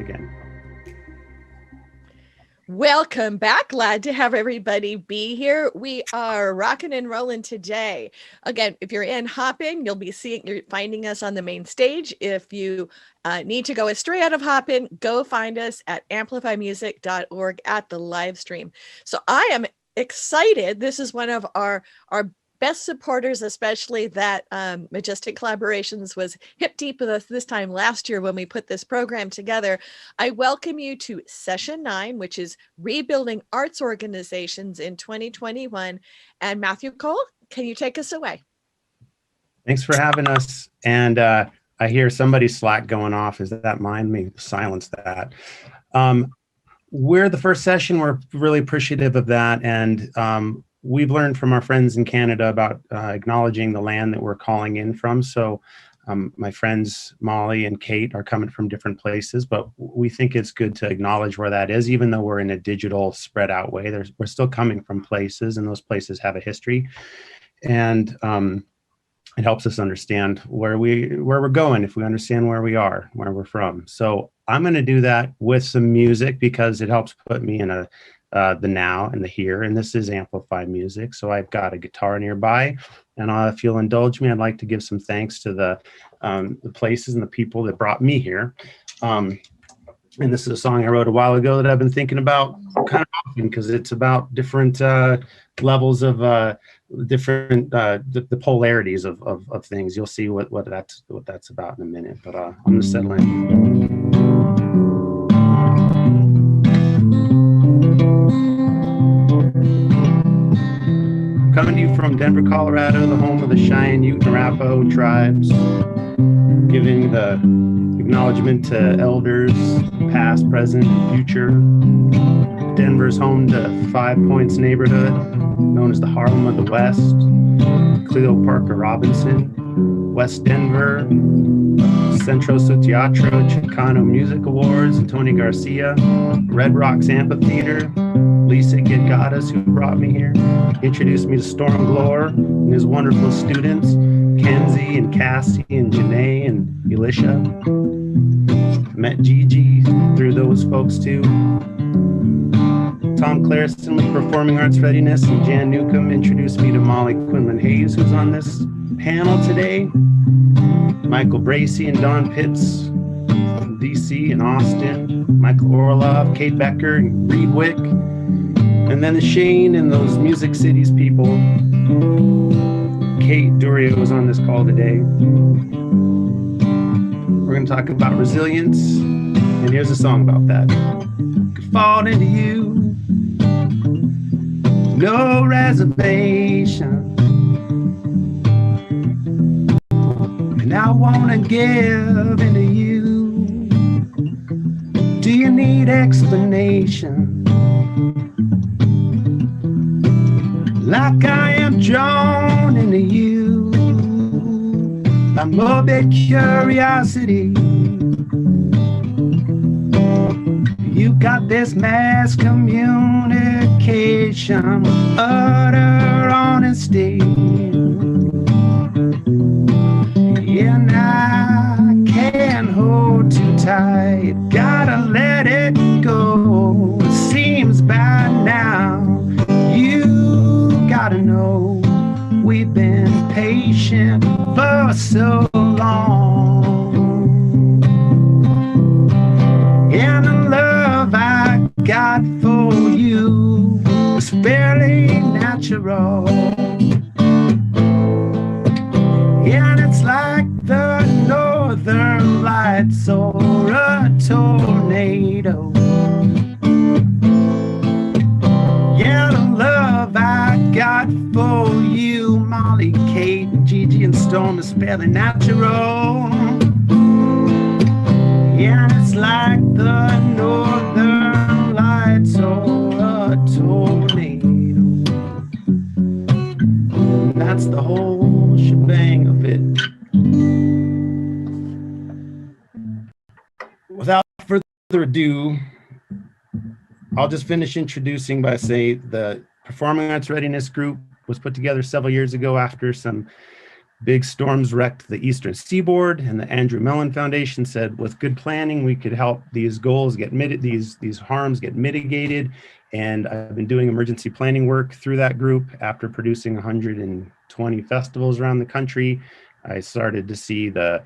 again. Welcome back. Glad to have everybody be here. We are rocking and rolling today. Again, if you're in Hopin, you're finding us on the main stage. If you need to go astray out of Hopin, go find us at amplifymusic.org at the live stream. So I am excited. This is one of our best supporters, especially that Majestic Collaborations was hip deep with us this time last year when we put this program together. I welcome you to session 9, which is Rebuilding Arts Organizations in 2021. And Matthew Cole, can you take us away? Thanks for having us. And I hear somebody's Slack going off. Is that mine? Maybe silence that. We're the first session. We're really appreciative of that. And we've learned from our friends in Canada about acknowledging the land that we're calling in from. So my friends Mollie and Kate are coming from different places, but we think it's good to acknowledge where that is, even though we're in a digital spread out way. We're still coming from places, and those places have a history. And it helps us understand where we're going if we understand where we are, where we're from. So I'm going to do that with some music because it helps put me in the now and the here, and this is Amplify Music. So I've got a guitar nearby, and if you'll indulge me, I'd like to give some thanks to the places and the people that brought me here. And this is a song I wrote a while ago that I've been thinking about kind of often because it's about different levels of the polarities of things. You'll see what that's about in a minute, but I'm gonna settle in. Coming to you from Denver, Colorado, the home of the Cheyenne, Ute, and Arapaho tribes, giving the acknowledgement to elders, past, present, and future. Denver's home to 5 Points neighborhood, known as the Harlem of the West, Cleo Parker Robinson, West Denver, Centro Su Teatro Chicano Music Awards, and Tony Garcia, Red Rocks Amphitheater, Lisa Gidgadas, who brought me here, introduced me to Storm Glore and his wonderful students, Kenzie and Cassie and Janae and Elisha. Met Gigi through those folks too. Tom Clareson with Performing Arts Readiness, and Jan Newcomb introduced me to Mollie Quinlan-Hayes, who's on this panel today. Michael Bracey and Don Pitts from DC and Austin. Michael Orlov, Kate Becker, and Reed Wick. And then the Shane and those Music Cities people. Kate Durio was on this call today. We're going to talk about resilience, and here's a song about that. Could fall into you, no reservation, and I want to give into you. Do you need explanation? Like I am drawn into you by morbid curiosity. You got this mass communication, utter honesty. And I can't hold too tight, gotta let it go. It seems by now you gotta know we've been patient for so long. And the love I got for you was fairly natural. And it's like the northern lights or a tornado. Yeah, the love I got for you, Mollie, Kate, and Gigi, and Storm is fairly natural. Yeah, it's like the northern lights or a tornado. And that's the whole shebang of it. Without further ado, I'll just finish introducing by saying the Performing Arts Readiness Group was put together several years ago after some Big storms wrecked the eastern seaboard, and the Andrew Mellon Foundation said, with good planning, we could help these goals get these harms get mitigated. And I've been doing emergency planning work through that group. After producing 120 festivals around the country, I started to see the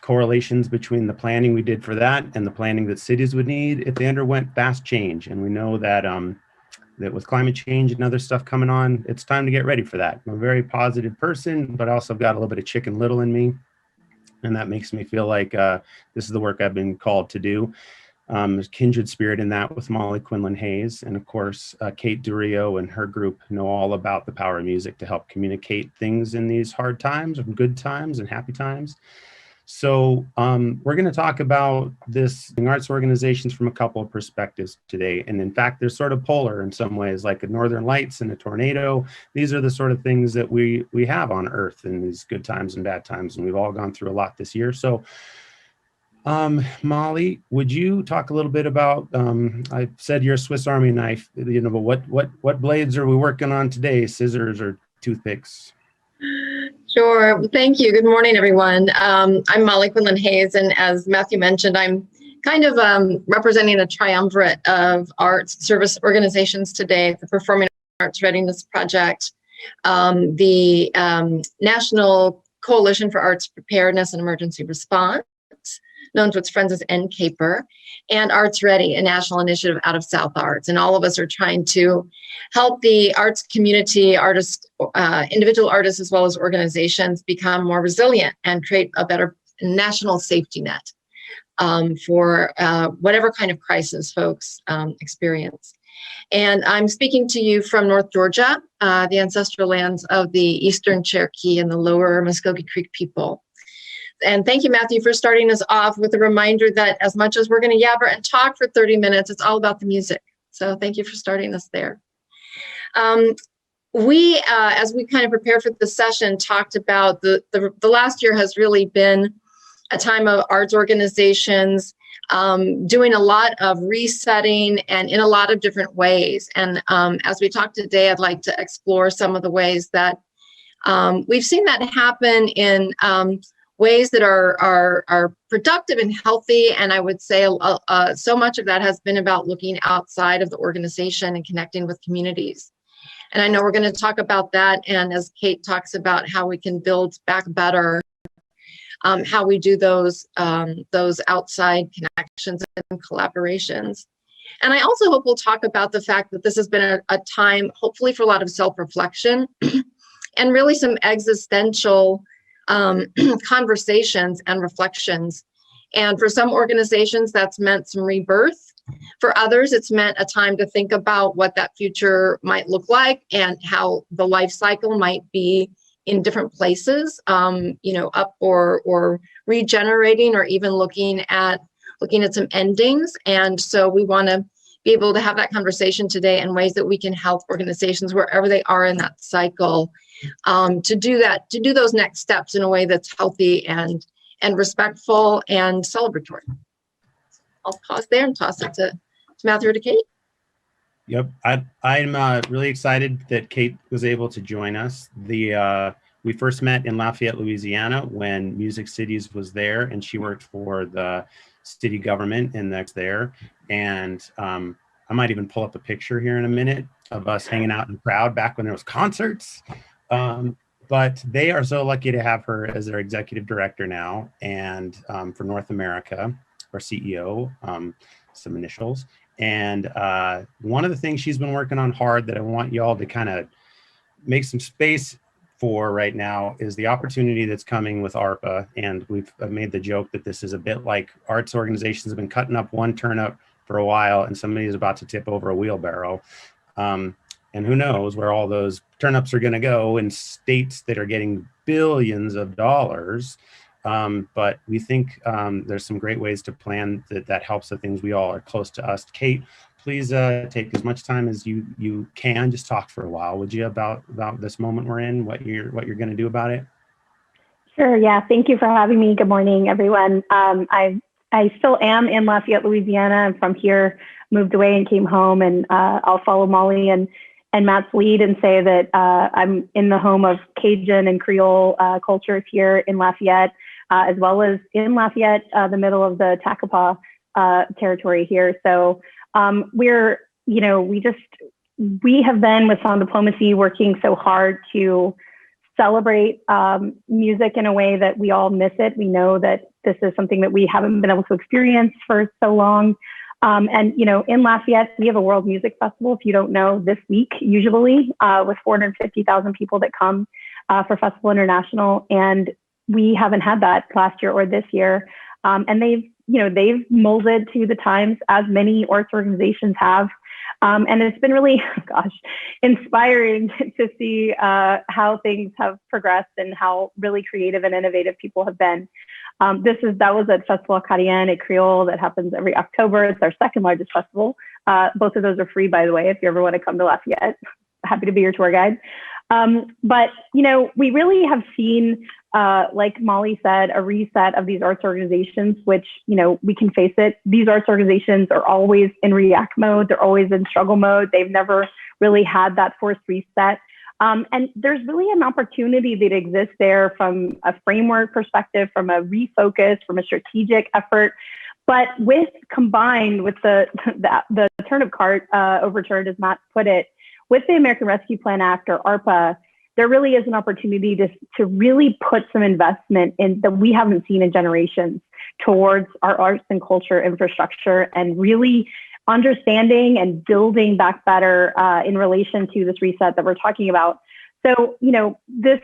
correlations between the planning we did for that and the planning that cities would need if they underwent fast change. And we know that that with climate change and other stuff coming on, it's time to get ready for that. I'm a very positive person, but also got a little bit of Chicken Little in me. And that makes me feel like this is the work I've been called to do. There's kindred spirit in that with Mollie, Quinlan-Hayes. And of course, Kate Durio and her group know all about the power of music to help communicate things in these hard times, and good times and happy times. So we're going to talk about this in arts organizations from a couple of perspectives today. And in fact, they're sort of polar in some ways, like a northern lights and a tornado. These are the sort of things that we have on Earth in these good times and bad times. And we've all gone through a lot this year. So Mollie, would you talk a little bit about, I said you're a Swiss Army knife, you know, but what blades are we working on today? Scissors or toothpicks? Sure. Well, thank you. Good morning, everyone. I'm Mollie Quinlan-Hayes, and as Matthew mentioned, I'm kind of representing a triumvirate of arts service organizations today, the Performing Arts Readiness Project, the National Coalition for Arts Preparedness and Emergency Response, known to its friends as NCAPER, and Arts Ready, a national initiative out of South Arts. And all of us are trying to help the arts community, artists, individual artists, as well as organizations become more resilient and create a better national safety net for whatever kind of crisis folks experience. And I'm speaking to you from North Georgia, the ancestral lands of the Eastern Cherokee and the Lower Muskogee Creek people. And thank you, Matthew, for starting us off with a reminder that as much as we're going to yabber and talk for 30 minutes, it's all about the music. So thank you for starting us there. We, as we kind of prepare for the session, talked about the last year has really been a time of arts organizations doing a lot of resetting and in a lot of different ways. And as we talk today, I'd like to explore some of the ways that we've seen that happen in ways that are productive and healthy. And I would say so much of that has been about looking outside of the organization and connecting with communities. And I know we're going to talk about that. And as Kate talks about how we can build back better, how we do those outside connections and collaborations. And I also hope we'll talk about the fact that this has been a time, hopefully, for a lot of self-reflection and really some existential conversations and reflections. And for some organizations, that's meant some rebirth. For others, it's meant a time to think about what that future might look like and how the life cycle might be in different places, you know, up or regenerating, or even looking at some endings. And so we want to be able to have that conversation today in ways that we can help organizations wherever they are in that cycle to do those next steps in a way that's healthy and respectful and celebratory. I'll pause there and toss it to Matthew or to Kate. Yep, I'm really excited that Kate was able to join us. We first met in Lafayette, Louisiana, when Music Cities was there, and she worked for the city government and that's there. And I might even pull up a picture here in a minute of us hanging out in the crowd back when there was concerts. But they are so lucky to have her as their executive director now, and for North America, our CEO, some initials. And one of the things she's been working on hard that I want you all to kind of make some space for right now is the opportunity that's coming with ARPA. And we've made the joke that this is a bit like arts organizations have been cutting up one turnip for a while, and somebody is about to tip over a wheelbarrow. And who knows where all those turnips are going to go in states that are getting billions of dollars. But we think there's some great ways to plan that helps the things we all are close to us. Kate, please take as much time as you can. Just talk for a while, would you, about this moment we're in, what you're going to do about it? Sure. Yeah. Thank you for having me. Good morning, everyone. I still am in Lafayette, Louisiana. I'm from here, moved away and came home, and I'll follow Mollie and Matt's lead and say that I'm in the home of Cajun and Creole cultures here in Lafayette, as well as in Lafayette, the middle of the Takapa territory here. So we're, you know, we have been with Sound Diplomacy working so hard to celebrate music in a way that we all miss it. We know that this is something that we haven't been able to experience for so long. And, you know, in Lafayette, we have a World Music Festival, if you don't know, this week, usually, with 450,000 people that come for Festival International. And we haven't had that last year or this year. And they've molded to the times, as many arts organizations have. And it's been really, inspiring to see how things have progressed and how really creative and innovative people have been. That was at Festival Acadien at Creole that happens every October. It's our second largest festival. Both of those are free, by the way, if you ever want to come to Lafayette. Happy to be your tour guide. But, you know, we really have seen, like Mollie said, a reset of these arts organizations, which, you know, we can face it. These arts organizations are always in react mode. They're always in struggle mode. They've never really had that forced reset. And there's really an opportunity that exists there from a framework perspective, from a refocus, from a strategic effort. But combined with the turnip cart overturned, as Matt put it, with the American Rescue Plan Act, or ARPA, there really is an opportunity to really put some investment in that we haven't seen in generations towards our arts and culture infrastructure, and really understanding and building back better in relation to this reset that we're talking about. So, you know, this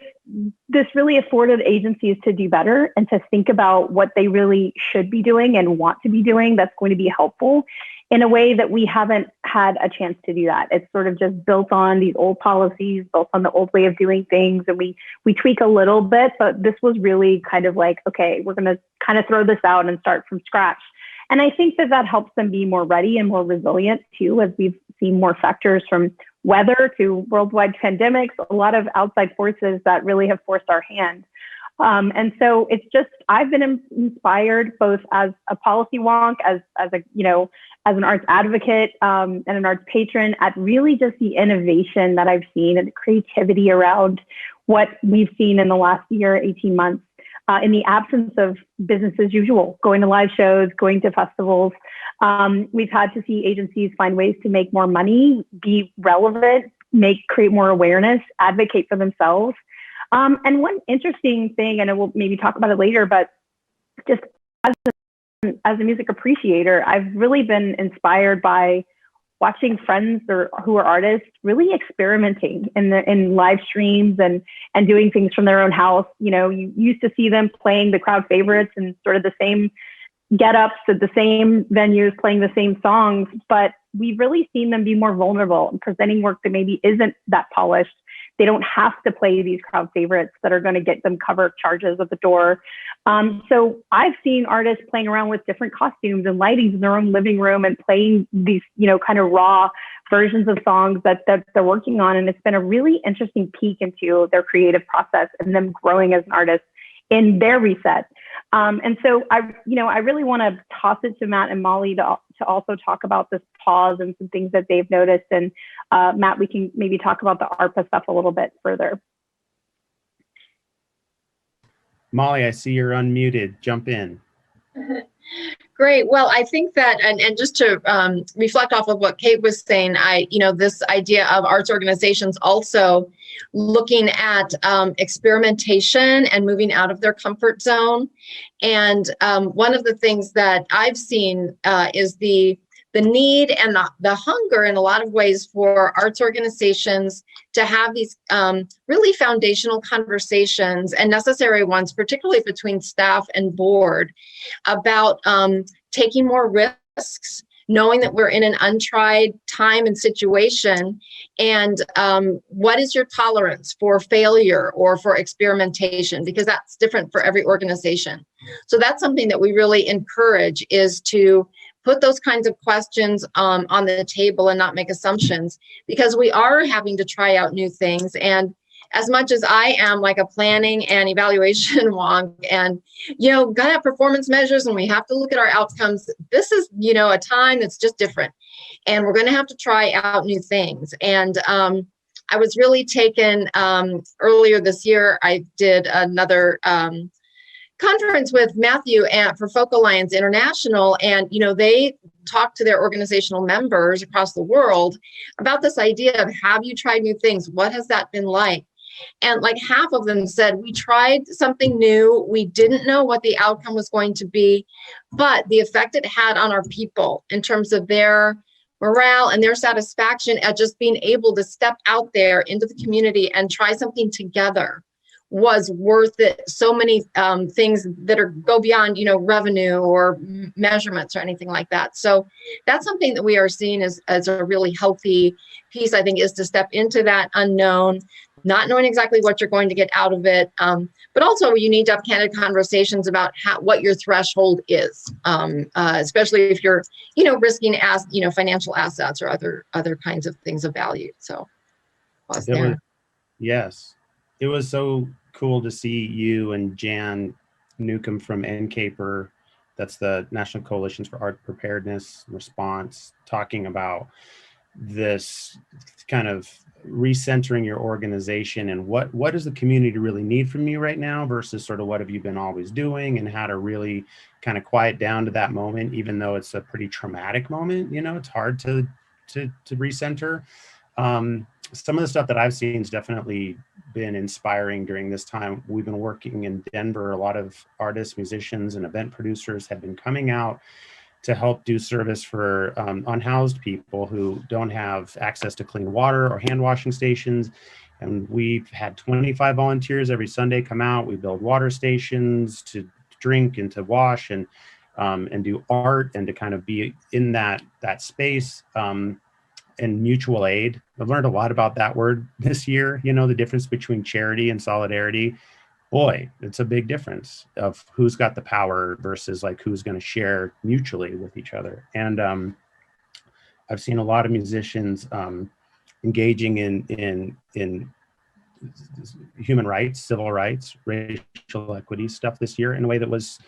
really afforded agencies to do better and to think about what they really should be doing and want to be doing that's going to be helpful in a way that we haven't had a chance to do that. It's sort of just built on these old policies, built on the old way of doing things, and we tweak a little bit, but this was really kind of like, okay, we're going to kind of throw this out and start from scratch. And I think that helps them be more ready and more resilient too, as we've seen more factors from weather to worldwide pandemics, a lot of outside forces that really have forced our hand. And so it's just, I've been inspired both as a policy wonk, as an arts advocate, and an arts patron, at really just the innovation that I've seen and the creativity around what we've seen in the last year, 18 months. In the absence of business as usual, going to live shows, going to festivals. We've had to see agencies find ways to make more money, be relevant, create more awareness, advocate for themselves. And one interesting thing, and we'll maybe talk about it later, but just as a music appreciator, I've really been inspired by watching friends who are artists really experimenting in live streams and doing things from their own house. You know, you used to see them playing the crowd favorites and sort of the same get-ups at the same venues, playing the same songs, but we've really seen them be more vulnerable and presenting work that maybe isn't that polished. They don't have to play these crowd favorites that are going to get them cover charges at the door. So I've seen artists playing around with different costumes and lightings in their own living room and playing these, you know, kind of raw versions of songs that they're working on. And it's been a really interesting peek into their creative process and them growing as an artist in their reset. And so I really want to toss it to Matt and Mollie to also talk about this pause and some things that they've noticed. And Matt, we can maybe talk about the ARPA stuff a little bit further. Mollie, I see you're unmuted. Jump in. Great. Well, I think that, and just to reflect off of what Kate was saying, this idea of arts organizations also looking at experimentation and moving out of their comfort zone. And one of the things that I've seen is the need and the hunger in a lot of ways for arts organizations to have these really foundational conversations, and necessary ones, particularly between staff and board, about taking more risks, knowing that we're in an untried time and situation, and what is your tolerance for failure or for experimentation, because that's different for every organization. So that's something that we really encourage, is to put those kinds of questions on the table and not make assumptions, because we are having to try out new things. And as much as I am like a planning and evaluation wonk and, gotta have performance measures and we have to look at our outcomes, this is, a time that's just different. And we're going to have to try out new things. And I was really taken earlier this year. I did another conference with Matthew for Folk Alliance International, and they talked to their organizational members across the world about this idea of, have you tried new things? What has that been like? And like half of them said, we tried something new. We didn't know what the outcome was going to be, but the effect it had on our people in terms of their morale and their satisfaction at just being able to step out there into the community and try something together was worth it. So many things that go beyond, revenue or measurements or anything like that. So that's something that we are seeing as a really healthy piece, I think, is to step into that unknown, not knowing exactly what you're going to get out of it. But also you need to have candid conversations about what your threshold is, especially if you're, risking financial assets or other kinds of things of value. So yes, it was so cool to see you and Jan Newcomb from NCAPER, that's the National Coalitions for Art Preparedness and Response, talking about this kind of recentering your organization and what does the community really need from you right now versus sort of what have you been always doing, and how to really kind of quiet down to that moment, even though it's a pretty traumatic moment. It's hard to recenter. Some of the stuff that I've seen has definitely been inspiring during this time. We've been working in Denver. A lot of artists, musicians, and event producers have been coming out to help do service for unhoused people who don't have access to clean water or hand washing stations. And we've had 25 volunteers every Sunday come out. We build water stations to drink and to wash and do art and to kind of be in that space. And mutual aid. I've learned a lot about that word this year, the difference between charity and solidarity. Boy, it's a big difference of who's got the power versus like who's going to share mutually with each other. And I've seen a lot of musicians engaging in human rights, civil rights, racial equity stuff this year in a way that was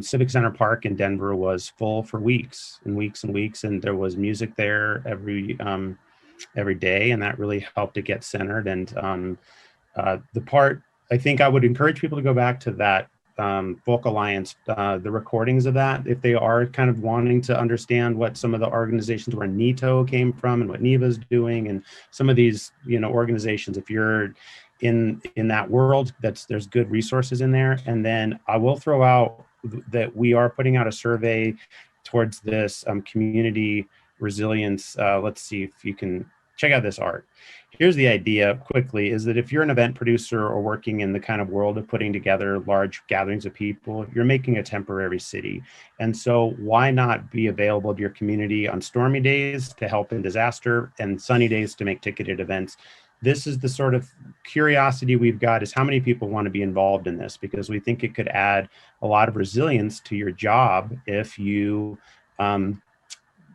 Civic Center Park in Denver was full for weeks and weeks and weeks, and there was music there every day, and that really helped it get centered. And the part I think I would encourage people to go back to that Folk Alliance, the recordings of that, if they are kind of wanting to understand what some of the organizations where NITO came from and what NEVA's doing, and some of these, organizations, if you're in that world, there's good resources in there. And then I will throw out that we are putting out a survey towards this community resilience. Let's see if you can check out this art. Here's the idea quickly, is that if you're an event producer or working in the kind of world of putting together large gatherings of people, you're making a temporary city. And so why not be available to your community on stormy days to help in disaster and sunny days to make ticketed events? This is the sort of curiosity we've got, is how many people want to be involved in this, because we think it could add a lot of resilience to your job if you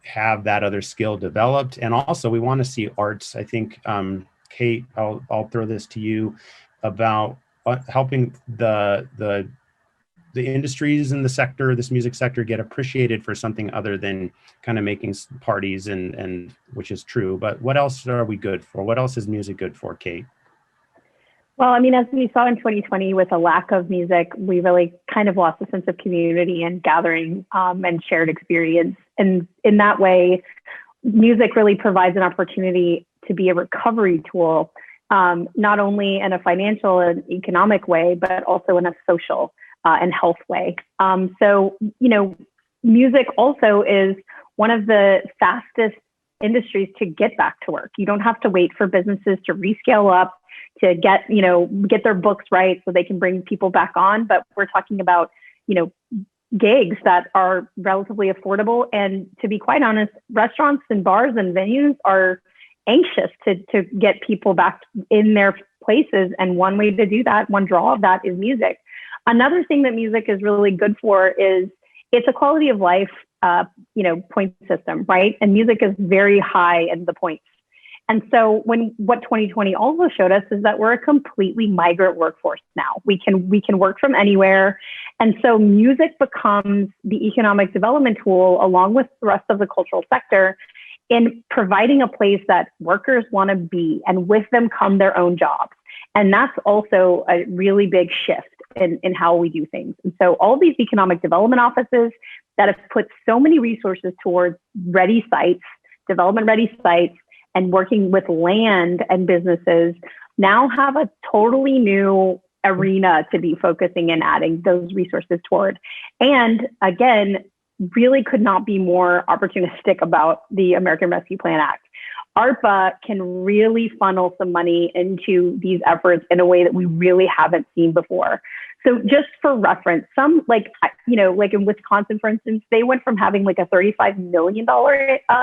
have that other skill developed. And also we want to see arts. I think, Kate, I'll throw this to you about helping the industries in the sector, this music sector, get appreciated for something other than kind of making parties and which is true. But what else are we good for? What else is music good for, Kate? Well, I mean, as we saw in 2020 with a lack of music, we really kind of lost a sense of community and gathering and shared experience. And in that way, music really provides an opportunity to be a recovery tool, not only in a financial and economic way, but also in a social and health way. So, music also is one of the fastest industries to get back to work. You don't have to wait for businesses to rescale up, to get their books right so they can bring people back on. But we're talking about, gigs that are relatively affordable. And to be quite honest, restaurants and bars and venues are anxious to get people back in their places. And one way to do that, one draw of that, is music. Another thing that music is really good for is it's a quality of life, point system, right? And music is very high in the points. And so what 2020 also showed us is that we're a completely migrant workforce now. We can work from anywhere. And so music becomes the economic development tool along with the rest of the cultural sector in providing a place that workers want to be, and with them come their own jobs. And that's also a really big shift in how we do things. And so all these economic development offices that have put so many resources towards ready sites, development ready sites, and working with land and businesses now have a totally new arena to be focusing and adding those resources toward. And again, really could not be more opportunistic about the American Rescue Plan Act. ARPA can really funnel some money into these efforts in a way that we really haven't seen before. So just for reference, some like in Wisconsin, for instance, they went from having like a $35 million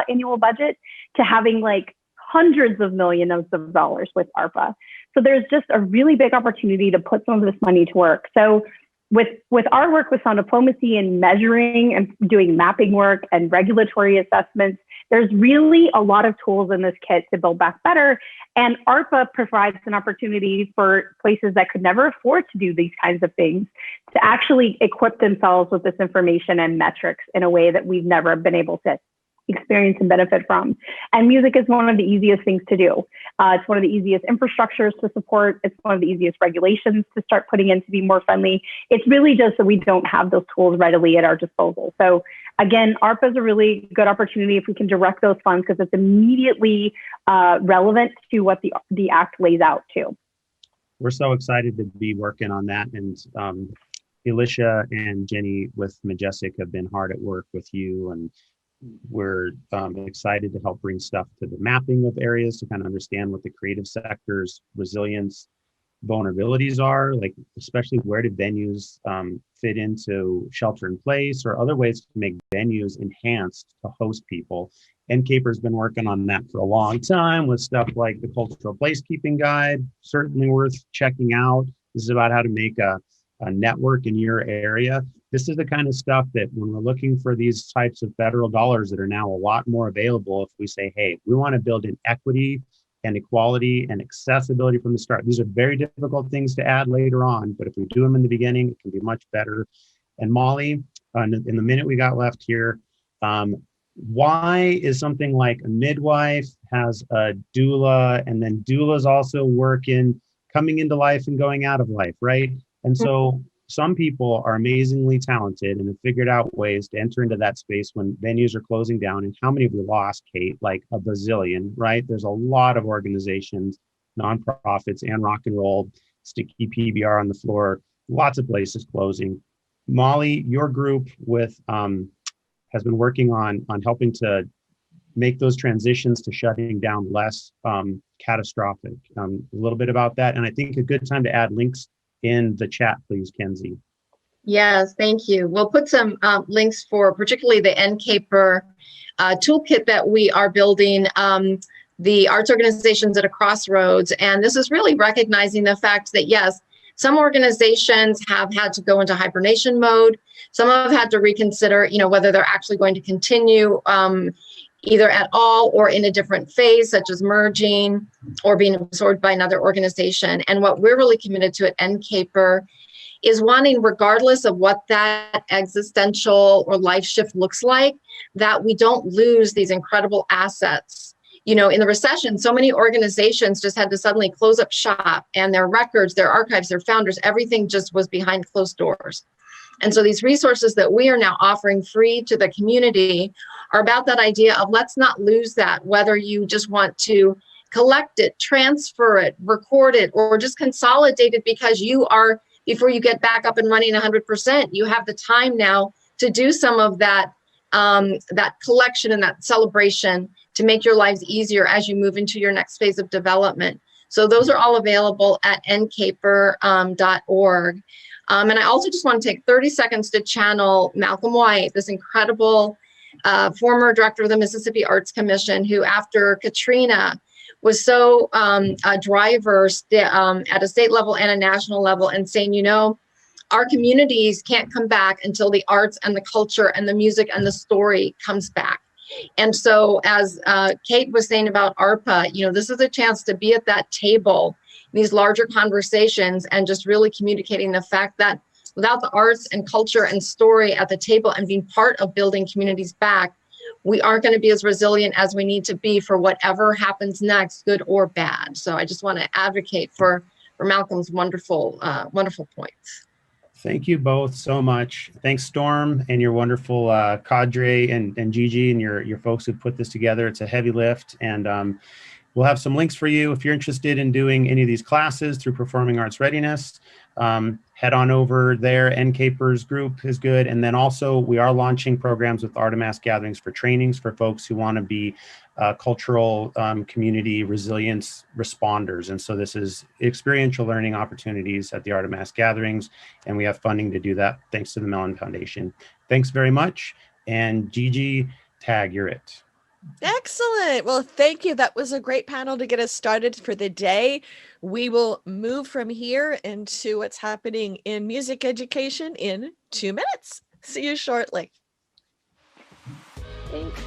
annual budget to having like hundreds of millions of dollars with ARPA. So there's just a really big opportunity to put some of this money to work. So with our work with sound diplomacy and measuring and doing mapping work and regulatory assessments, there's really a lot of tools in this kit to build back better. And ARPA provides an opportunity for places that could never afford to do these kinds of things to actually equip themselves with this information and metrics in a way that we've never been able to experience and benefit from. And music is one of the easiest things to do. It's one of the easiest infrastructures to support. It's one of the easiest regulations to start putting in to be more friendly. It's really just that we don't have those tools readily at our disposal. So again, ARPA is a really good opportunity if we can direct those funds because it's immediately relevant to what the act lays out too. We're so excited to be working on that. And Alicia and Jenny with Majestic have been hard at work with you, and we're excited to help bring stuff to the mapping of areas to kind of understand what the creative sector's resilience vulnerabilities are, like especially where do venues fit into shelter in place or other ways to make venues enhanced to host people. NCAPER's been working on that for a long time with stuff like the Cultural Placekeeping Guide, certainly worth checking out. This is about how to make a network in your area. This is the kind of stuff that when we're looking for these types of federal dollars that are now a lot more available, if we say, hey, we want to build in equity and equality and accessibility from the start. These are very difficult things to add later on, but if we do them in the beginning, it can be much better. And Mollie, in the minute we got left here, why is something like a midwife has a doula, and then doulas also work in coming into life and going out of life, right? And so some people are amazingly talented and have figured out ways to enter into that space when venues are closing down. And how many have we lost, Kate? Like a bazillion, right? There's a lot of organizations, nonprofits, and rock and roll, sticky PBR on the floor, lots of places closing. Mollie, your group has been working on helping to make those transitions to shutting down less catastrophic. A little bit about that. And I think a good time to add links in the chat, please, Kenzie. Yes, thank you. We'll put some links for particularly the NCAPER toolkit that we are building, the arts organizations at a crossroads. And this is really recognizing the fact that, yes, some organizations have had to go into hibernation mode. Some have had to reconsider, whether they're actually going to continue either at all or in a different phase, such as merging or being absorbed by another organization. And what we're really committed to at NCAPER is wanting, regardless of what that existential or life shift looks like, that we don't lose these incredible assets. In the recession, so many organizations just had to suddenly close up shop, and their records, their archives, their founders, everything just was behind closed doors. And so these resources that we are now offering free to the community are about that idea of let's not lose that, whether you just want to collect it, transfer it, record it, or just consolidate it because you are, before you get back up and running 100%, you have the time now to do some of that, that collection and that celebration to make your lives easier as you move into your next phase of development. So those are all available at ncaper.org. And I also just want to take 30 seconds to channel Malcolm White, this incredible former director of the Mississippi Arts Commission, who after Katrina was so a driver at a state level and a national level, and saying, our communities can't come back until the arts and the culture and the music and the story comes back. And so as Kate was saying about ARPA, this is a chance to be at that table, these larger conversations, and just really communicating the fact that without the arts and culture and story at the table and being part of building communities back, we aren't going to be as resilient as we need to be for whatever happens next, good or bad. So I just want to advocate for Malcolm's wonderful points. Thank you both so much. Thanks, Storm, and your wonderful cadre, and Gigi and your folks who put this together. It's a heavy lift, and we'll have some links for you if you're interested in doing any of these classes through Performing Arts Readiness. Head on over there. NCAPER's group is good. And then also we are launching programs with Artemis Gatherings for trainings for folks who want to be cultural community resilience responders. And so this is experiential learning opportunities at the Artemis Gatherings, and we have funding to do that thanks to the Mellon Foundation. Thanks very much. And Gigi, tag, you're it. Excellent. Well, thank you. That was a great panel to get us started for the day. We will move from here into what's happening in music education in 2 minutes. See you shortly. Thanks.